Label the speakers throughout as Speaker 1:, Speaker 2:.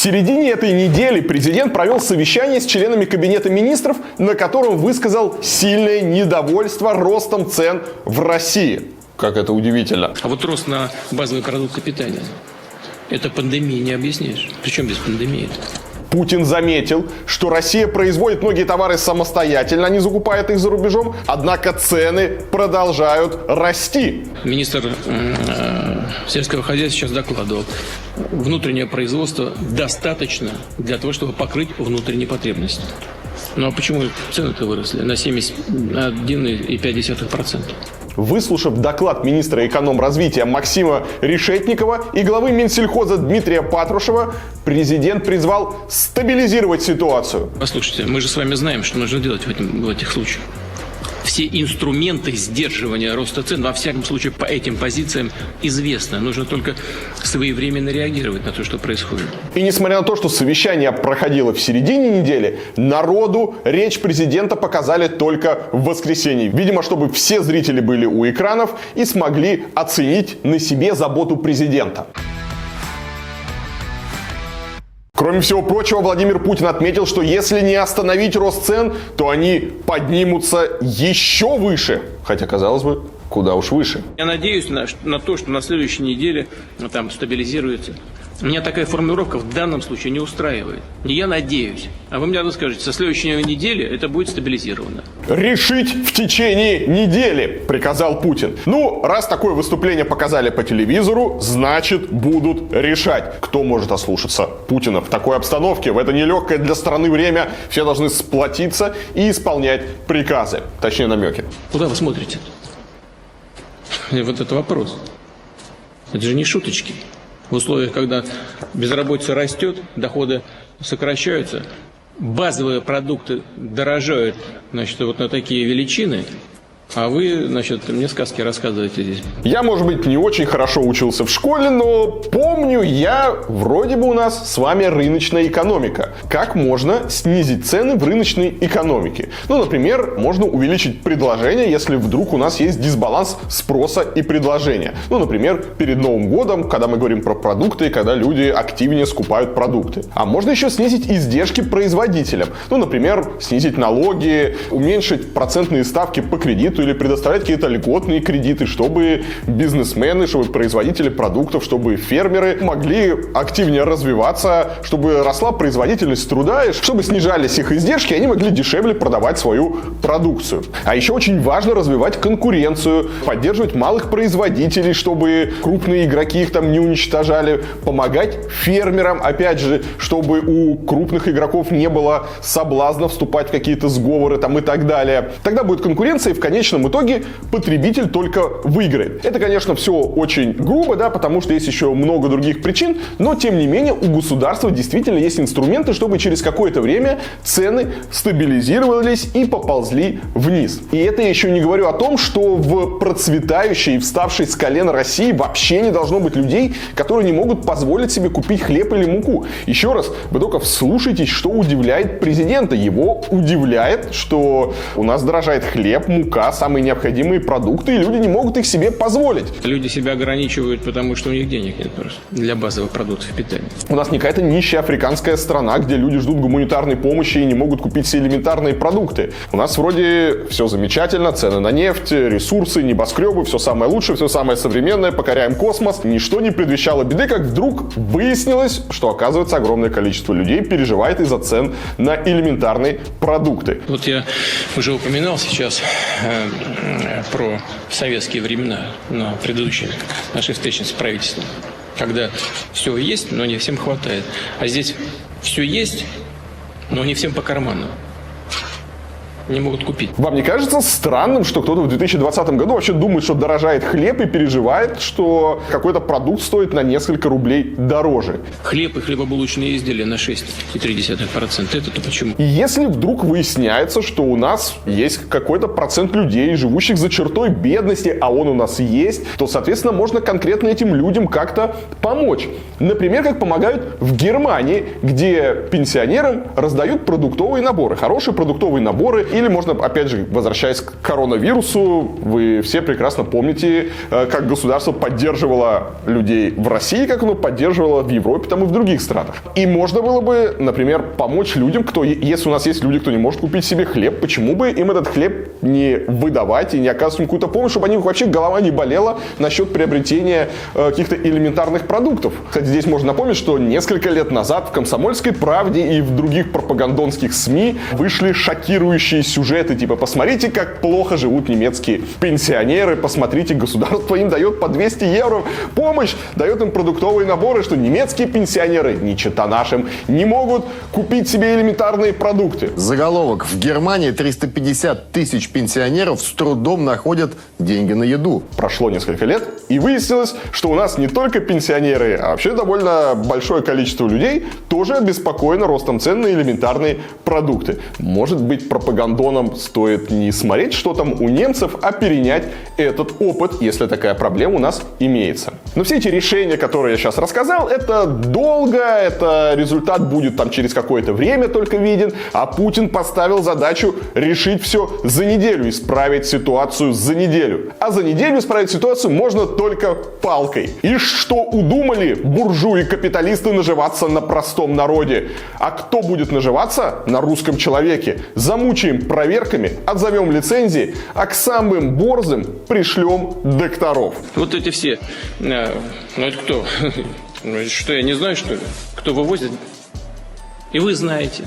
Speaker 1: середине этой недели президент провел совещание с членами Кабинета министров, на котором высказал сильное недовольство ростом цен в России. Как это удивительно.
Speaker 2: А вот рост на базовые продукты питания – это пандемия не объяснишь. Причем без пандемии?
Speaker 1: Путин заметил, что Россия производит многие товары самостоятельно, а не закупает их за рубежом, однако цены продолжают расти.
Speaker 2: Министр сельского хозяйства сейчас докладывал, внутреннее производство достаточно для того, чтобы покрыть внутренние потребности. Ну а почему цены-то выросли на 71,5%?
Speaker 1: Выслушав доклад министра экономразвития Максима Решетникова и главы Минсельхоза Дмитрия Патрушева, президент призвал стабилизировать ситуацию.
Speaker 2: Послушайте, мы же с вами знаем, что нужно делать в этих случаях. Все инструменты сдерживания роста цен, во всяком случае, по этим позициям известны. Нужно только своевременно реагировать на то, что происходит.
Speaker 1: И несмотря на то, что совещание проходило в середине недели, народу речь президента показали только в воскресенье. Видимо, чтобы все зрители были у экранов и смогли оценить на себе заботу президента. Кроме всего прочего, Владимир Путин отметил, что если не остановить рост цен, то они поднимутся еще выше. Хотя, казалось бы, куда уж выше.
Speaker 2: Я надеюсь на то, что на следующей неделе там стабилизируется. Меня такая формулировка в данном случае не устраивает. Не я надеюсь. А вы мне скажете, со следующей недели это будет стабилизировано.
Speaker 1: Решить в течение недели, приказал Путин. Ну, раз такое выступление показали по телевизору, значит будут решать. Кто может ослушаться Путина в такой обстановке? В это нелегкое для страны время все должны сплотиться и исполнять приказы. Точнее, намеки.
Speaker 2: Куда вы смотрите? Вот это вопрос. Это же не шуточки. В условиях, когда безработица растет, доходы сокращаются, базовые продукты дорожают, значит, вот на такие величины, а вы, значит, мне сказки рассказываете здесь.
Speaker 1: Я, может быть, не очень хорошо учился в школе, но помню я, вроде бы у нас с вами рыночная экономика. Как можно снизить цены в рыночной экономике? Ну, например, можно увеличить предложение, если вдруг у нас есть дисбаланс спроса и предложения. Ну, например, перед Новым годом, когда мы говорим про продукты, когда люди активнее скупают продукты. А можно еще снизить издержки производителям. Ну, например, снизить налоги, уменьшить процентные ставки по кредиту, или предоставлять какие-то льготные кредиты, чтобы бизнесмены, чтобы производители продуктов, чтобы фермеры могли активнее развиваться, чтобы росла производительность труда, и чтобы снижались их издержки, и они могли дешевле продавать свою продукцию. А еще очень важно развивать конкуренцию, поддерживать малых производителей, чтобы крупные игроки их там не уничтожали, помогать фермерам, опять же, чтобы у крупных игроков не было соблазна вступать в какие-то сговоры там и так далее. Тогда будет конкуренция, и в конечном итоге потребитель только выиграет. Это, конечно, все очень грубо, да, потому что есть еще много других причин, но, тем не менее, у государства действительно есть инструменты, чтобы через какое-то время цены стабилизировались и поползли вниз. И это я еще не говорю о том, что в процветающей и вставшей с колен России вообще не должно быть людей, которые не могут позволить себе купить хлеб или муку. Еще раз, вы только вслушайтесь, что удивляет президента. Его удивляет, что у нас дорожает хлеб, мука, самые необходимые продукты, и люди не могут их себе позволить.
Speaker 2: Люди себя ограничивают, потому что у них денег нет просто для базовых продуктов питания.
Speaker 1: У нас не какая-то нищая африканская страна, где люди ждут гуманитарной помощи и не могут купить все элементарные продукты. У нас вроде все замечательно, цены на нефть, ресурсы, небоскребы, все самое лучшее, все самое современное, покоряем космос. Ничто не предвещало беды, как вдруг выяснилось, что, оказывается, огромное количество людей переживает из-за цен на элементарные продукты.
Speaker 2: Вот я уже упоминал сейчас про советские времена на предыдущей нашей встрече с правительством, когда все есть, но не всем хватает. А здесь все есть, но не всем по карману. Не могут купить.
Speaker 1: Вам не кажется странным, что кто-то в 2020 году вообще думает, что дорожает хлеб и переживает, что какой-то продукт стоит на несколько рублей дороже?
Speaker 2: Хлеб и хлебобулочные изделия на 6,3%. Это-то почему?
Speaker 1: И если вдруг выясняется, что у нас есть какой-то процент людей, живущих за чертой бедности, а он у нас есть, то, соответственно, можно конкретно этим людям как-то помочь. Например, как помогают в Германии, где пенсионерам раздают продуктовые наборы. Хорошие продуктовые наборы. Или можно, опять же, возвращаясь к коронавирусу, вы все прекрасно помните, как государство поддерживало людей в России, как оно поддерживало в Европе, там и в других странах. И можно было бы, например, помочь людям, если у нас есть люди, кто не может купить себе хлеб, почему бы им этот хлеб не выдавать и не оказывать им какую-то помощь, чтобы у них вообще голова не болела насчет приобретения каких-то элементарных продуктов. Кстати, здесь можно напомнить, что несколько лет назад в «Комсомольской правде» и в других пропагандонских СМИ вышли шокирующие сюжеты, типа «Посмотрите, как плохо живут немецкие пенсионеры, посмотрите, государство им дает по 200 евро помощь, дает им продуктовые наборы, что немецкие пенсионеры, не чета нашим, не могут купить себе элементарные продукты».
Speaker 3: Заголовок: в Германии 350 тысяч пенсионеров с трудом находят деньги на еду.
Speaker 1: Прошло несколько лет, и выяснилось, что у нас не только пенсионеры, а вообще довольно большое количество людей тоже обеспокоено ростом цен на элементарные продукты. Может быть, пропагандонам стоит не смотреть, что там у немцев, а перенять этот опыт, если такая проблема у нас имеется. Но все эти решения, которые я сейчас рассказал, это долго, это результат будет там через какое-то время только виден, а Путин поставил задачу решить все за неделю, исправить ситуацию за неделю. А за неделю исправить ситуацию можно только палкой. И что удумали буржуи-капиталисты наживаться на простом народе? А кто будет наживаться на русском человеке? Замучаем проверками, отзовем лицензии, а к самым борзым пришлем докторов.
Speaker 2: Вот эти все, ну это кто? Что, я не знаю, что ли? Кто вывозит? И вы знаете.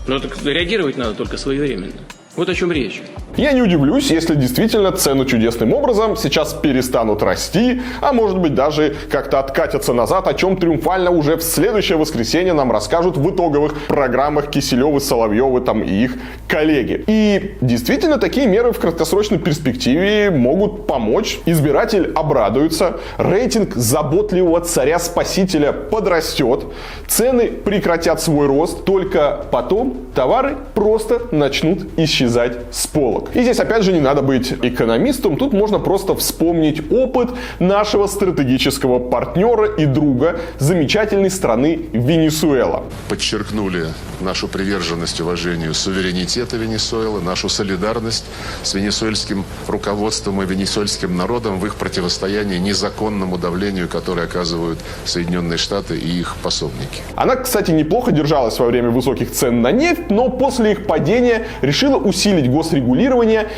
Speaker 2: Но так реагировать надо только своевременно. Вот о чем речь.
Speaker 1: Я не удивлюсь, если действительно цены чудесным образом сейчас перестанут расти, а может быть даже как-то откатятся назад, о чем триумфально уже в следующее воскресенье нам расскажут в итоговых программах Киселевы, Соловьевы там и их коллеги. И действительно такие меры в краткосрочной перспективе могут помочь. Избиратель обрадуется, рейтинг заботливого царя-спасителя подрастет, цены прекратят свой рост, только потом товары просто начнут исчезать с полок. И здесь опять же не надо быть экономистом, тут можно просто вспомнить опыт нашего стратегического партнера и друга, замечательной страны Венесуэла.
Speaker 4: Подчеркнули нашу приверженность уважению суверенитета Венесуэлы, нашу солидарность с венесуэльским руководством и венесуэльским народом в их противостоянии незаконному давлению, которое оказывают Соединенные Штаты и их пособники.
Speaker 1: Она, кстати, неплохо держалась во время высоких цен на нефть, но после их падения решила усилить госрегулирование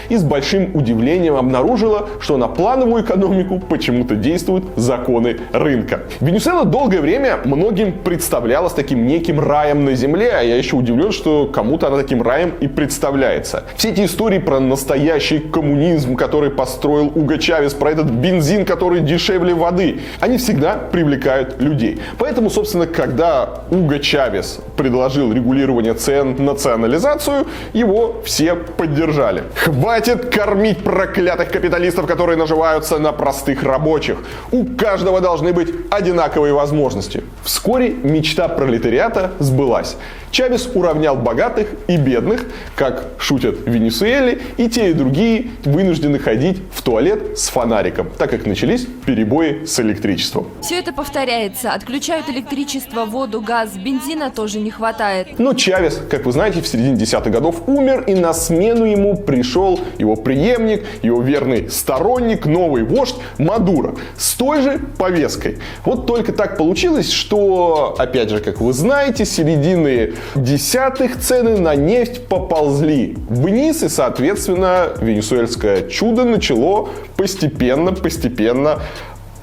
Speaker 1: и с большим удивлением обнаружила, что на плановую экономику почему-то действуют законы рынка. Венесуэла долгое время многим представлялась таким неким раем на земле, а я еще удивлен, что кому-то она таким раем и представляется. Все эти истории про настоящий коммунизм, который построил Уго Чавес, про этот бензин, который дешевле воды, они всегда привлекают людей. Поэтому, собственно, когда Уго Чавес предложил регулирование цен, национализацию, его все поддержали. Хватит кормить проклятых капиталистов, которые наживаются на простых рабочих. У каждого должны быть одинаковые возможности. Вскоре мечта пролетариата сбылась. Чавес уравнял богатых и бедных, как шутят в Венесуэле, и те, и другие вынуждены ходить в туалет с фонариком, так как начались перебои с электричеством.
Speaker 5: Все это повторяется. Отключают электричество, воду, газ, бензина тоже не хватает.
Speaker 1: Но Чавес, как вы знаете, в середине 10-х годов умер, и на смену ему пришел его преемник, его верный сторонник, новый вождь Мадуро с той же повесткой. Вот только так получилось, что, опять же, как вы знаете, с середины 10-х цены на нефть поползли вниз, и, соответственно, венесуэльское чудо начало постепенно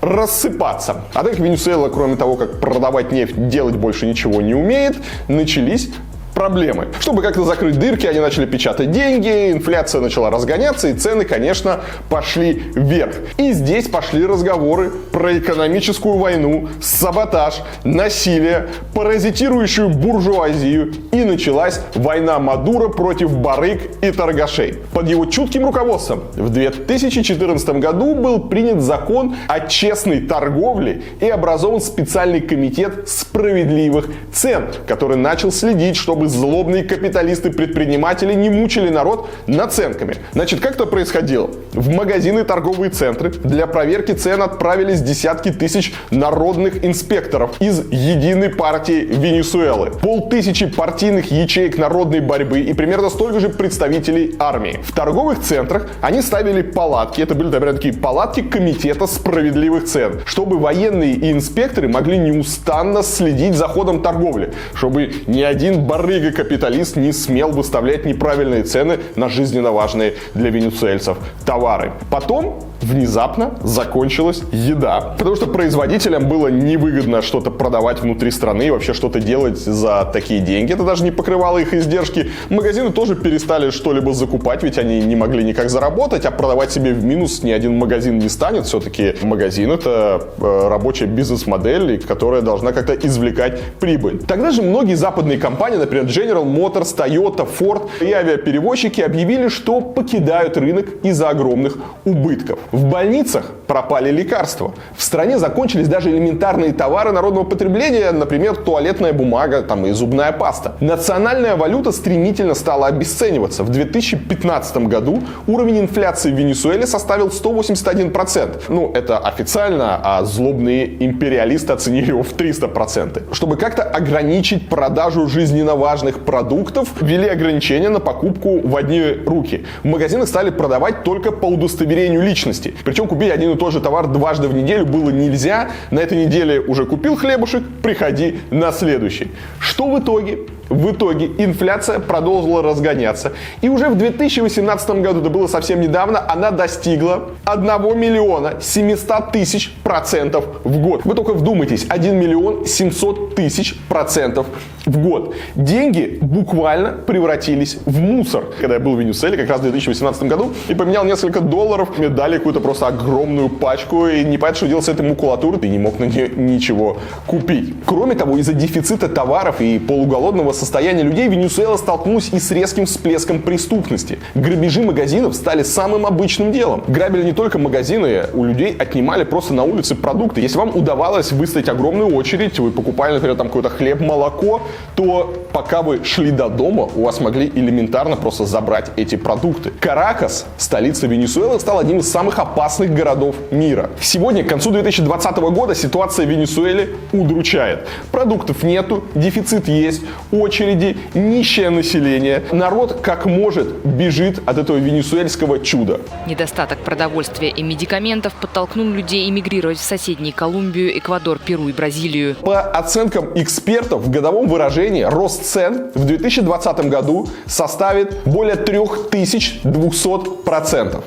Speaker 1: рассыпаться. А так как Венесуэла, кроме того, как продавать нефть, делать больше ничего не умеет, начались проблемы. Чтобы как-то закрыть дырки, они начали печатать деньги, инфляция начала разгоняться, и цены, конечно, пошли вверх. И здесь пошли разговоры про экономическую войну, саботаж, насилие, паразитирующую буржуазию, и началась война Мадуро против барыг и торгашей. Под его чутким руководством в 2014 году был принят закон о честной торговле и образован специальный комитет справедливых цен, который начал следить, чтобы чтобы злобные капиталисты-предприниматели не мучили народ наценками. Значит, как это происходило? В магазины и торговые центры для проверки цен отправились десятки тысяч народных инспекторов из единой партии Венесуэлы, 500 партийных ячеек народной борьбы и примерно столько же представителей армии. В торговых центрах они ставили палатки, это были, например, такие палатки комитета справедливых цен, чтобы военные и инспекторы могли неустанно следить за ходом торговли, чтобы ни один барыга-капиталист не смел выставлять неправильные цены на жизненно важные для венесуэльцев товары. Потом внезапно закончилась еда, потому что производителям было невыгодно что-то продавать внутри страны и вообще что-то делать за такие деньги. Это даже не покрывало их издержки. Магазины тоже перестали что-либо закупать, ведь они не могли никак заработать, а продавать себе в минус ни один магазин не станет. Все-таки магазин — это рабочая бизнес-модель, которая должна как-то извлекать прибыль. Тогда же многие западные компании, например, General Motors, Toyota, Ford и авиаперевозчики объявили, что покидают рынок из-за огромных убытков. В больницах пропали лекарства. В стране закончились даже элементарные товары народного потребления, например, туалетная бумага и зубная паста. Национальная валюта стремительно стала обесцениваться. В 2015 году уровень инфляции в Венесуэле составил 181%. Это официально, а злобные империалисты оценили его в 300%. Чтобы как-то ограничить продажу жизненно важных продуктов, ввели ограничения на покупку в одни руки. В магазинах стали продавать только по удостоверению личности. Причем купить один и тот же товар дважды в неделю было нельзя. На этой неделе уже купил хлебушек, приходи на следующий. Что в итоге? В итоге инфляция продолжила разгоняться. И уже в 2018 году, это было совсем недавно, она достигла 1 миллиона 700 тысяч процентов в год. Вы только вдумайтесь, 1 миллион 700 тысяч процентов в год. Деньги буквально превратились в мусор. Когда я был в Венесуэле, как раз в 2018 году, и поменял несколько долларов, мне дали какую-то просто огромную пачку, и не понятно, что делать с этой макулатурой, ты не мог на нее ничего купить. Кроме того, из-за дефицита товаров и полуголодного состояния людей Венесуэла столкнулась и с резким всплеском преступности. Грабежи магазинов стали самым обычным делом. Грабили не только магазины, у людей отнимали просто на улице продукты. Если вам удавалось выстоять огромную очередь, вы покупали, например, какой-то хлеб, молоко, то пока вы шли до дома, у вас могли элементарно просто забрать эти продукты. Каракас, столица Венесуэлы, стал одним из самых опасных городов мира. Сегодня, к концу 2020 года, ситуация в Венесуэле удручает. Продуктов нету, дефицит есть, очереди, нищее население. Народ как может бежит от этого венесуэльского чуда.
Speaker 6: Недостаток продовольствия и медикаментов подтолкнул людей эмигрировать в соседние Колумбию, Эквадор, Перу и Бразилию.
Speaker 1: По оценкам экспертов, в годовом выражении рост цен в 2020 году составит более 3200%.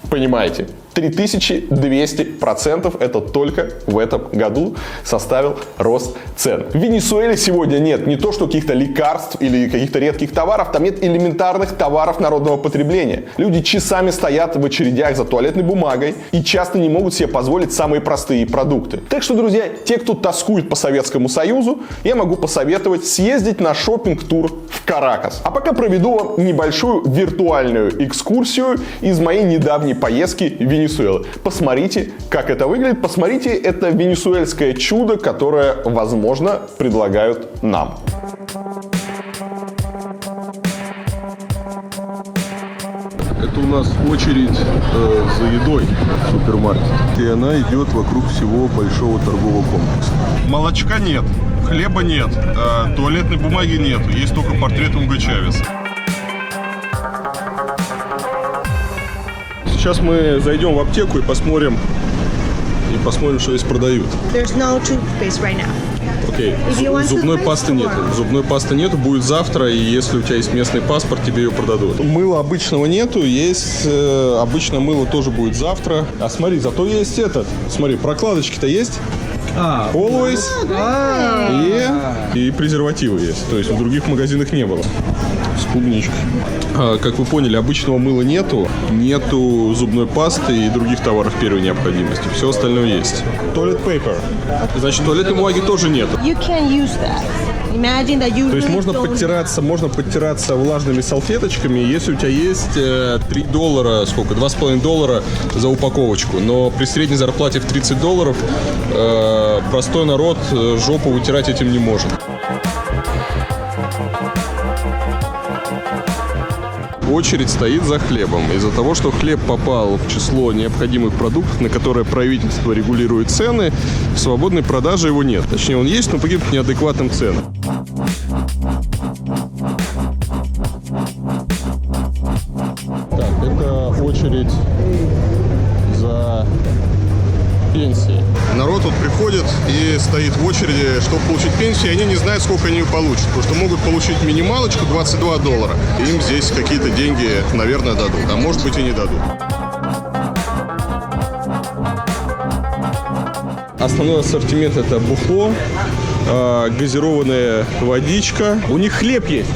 Speaker 1: Понимаете? 3200% это только в этом году составил рост цен. В Венесуэле сегодня нет не то что каких-то лекарств или каких-то редких товаров, там нет элементарных товаров народного потребления. Люди часами стоят в очередях за туалетной бумагой и часто не могут себе позволить самые простые продукты. Так что, друзья, те, кто тоскует по Советскому Союзу, я могу посоветовать съездить на шопинг-тур в Каракас. А пока проведу вам небольшую виртуальную экскурсию из моей недавней поездки в Венесуэлу. Посмотрите, как это выглядит. Посмотрите, это венесуэльское чудо, которое, возможно, предлагают нам.
Speaker 7: Это у нас очередь за едой в супермаркете. И она идет вокруг всего большого торгового комплекса.
Speaker 8: Молочка нет, хлеба нет, туалетной бумаги нет, есть только портрет Уго Чавеса.
Speaker 7: Сейчас мы зайдем в аптеку и посмотрим, что здесь продают.
Speaker 9: There's no toothpaste right now.
Speaker 7: Окей. Зубной пасты нет. Зубной пасты нету, будет завтра, и если у тебя есть местный паспорт, тебе ее продадут. Мыла обычного нету, есть обычное мыло тоже будет завтра. А смотри, зато есть этот. Смотри, прокладочки-то есть. Always. И презервативы есть. То есть в других магазинах не было. С клубничкой. Как вы поняли, обычного мыла нету. Нету зубной пасты и других товаров первой необходимости. Все остальное есть. Toilet paper. Значит, туалетной бумаги тоже нет.
Speaker 9: You can use that. Imagine that you
Speaker 7: То есть
Speaker 9: really
Speaker 7: можно подтираться влажными салфеточками, если у тебя есть $3, сколько? $2,5 за упаковочку. Но при средней зарплате в $30 простой народ жопу вытирать этим не может. очередь стоит за хлебом. Из-за того, что хлеб попал в число необходимых продуктов, на которые правительство регулирует цены, в свободной продаже его нет. Точнее, он есть, но по каким-то неадекватным ценам. Так, это очередь за пенсией. Народ вот приходит и стоит в очереди, чтобы получить пенсию, и они не знают, сколько они ее получат. Потому что могут получить минималочку $22. Им здесь какие-то деньги, наверное, дадут. А может быть и не дадут. Основной ассортимент — это бухло, газированная водичка. У них хлеб есть.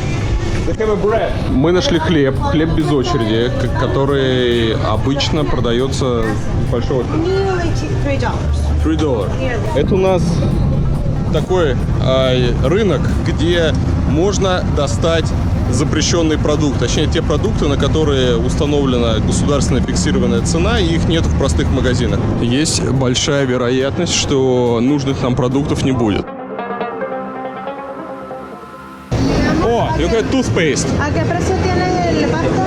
Speaker 7: Мы нашли хлеб без очереди, который обычно продается с большого... $3. Это у нас такой рынок, где можно достать запрещенный продукт, точнее те продукты, на которые установлена государственная фиксированная цена, и их нет в простых магазинах. Есть большая вероятность, что нужных нам продуктов не будет. О, look at toothpaste.
Speaker 9: ¿A qué precio tiene el pasto?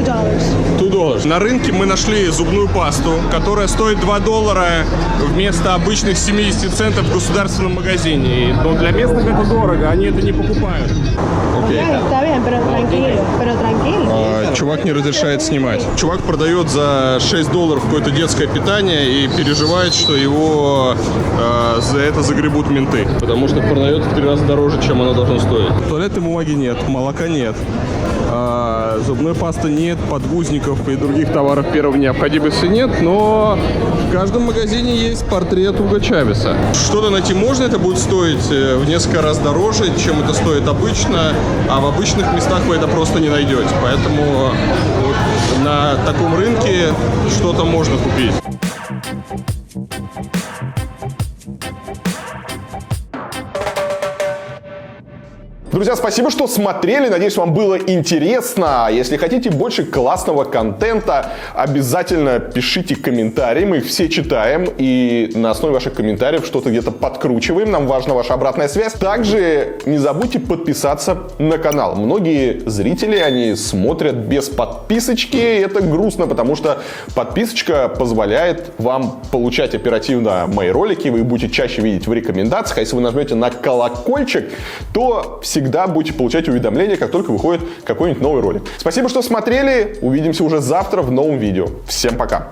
Speaker 9: $2.
Speaker 7: $2. На рынке мы нашли зубную пасту, которая стоит $2 вместо обычных 70 центов в государственном магазине. Но для местных это дорого, они это не покупают. Окей.
Speaker 9: Está bien, pero tranquilo.
Speaker 7: Чувак не разрешает снимать. Чувак продает за $6 какое-то детское питание и переживает, что его за это загребут менты. Потому что продает в 3 раза дороже, чем оно должно стоить. Туалетной бумаги нет, молока нет. Зубной пасты нет, подгузников и других товаров первой необходимости нет, но в каждом магазине есть портрет Уго Чавеса. Что-то найти можно, это будет стоить в несколько раз дороже, чем это стоит обычно, а в обычных местах вы это просто не найдете. Поэтому вот на таком рынке что-то можно купить.
Speaker 1: Друзья, спасибо, что смотрели. Надеюсь, вам было интересно. Если хотите больше классного контента, обязательно пишите комментарии. Мы их все читаем. И на основе ваших комментариев что-то где-то подкручиваем. Нам важна ваша обратная связь. Также не забудьте подписаться на канал. Многие зрители, они смотрят без подписочки. И это грустно, потому что подписочка позволяет вам получать оперативно мои ролики. Вы будете чаще видеть в рекомендациях. А если вы нажмете на колокольчик, то всегда будете получать уведомления, как только выходит какой-нибудь новый ролик. Спасибо, что смотрели. Увидимся уже завтра в новом видео. Всем пока.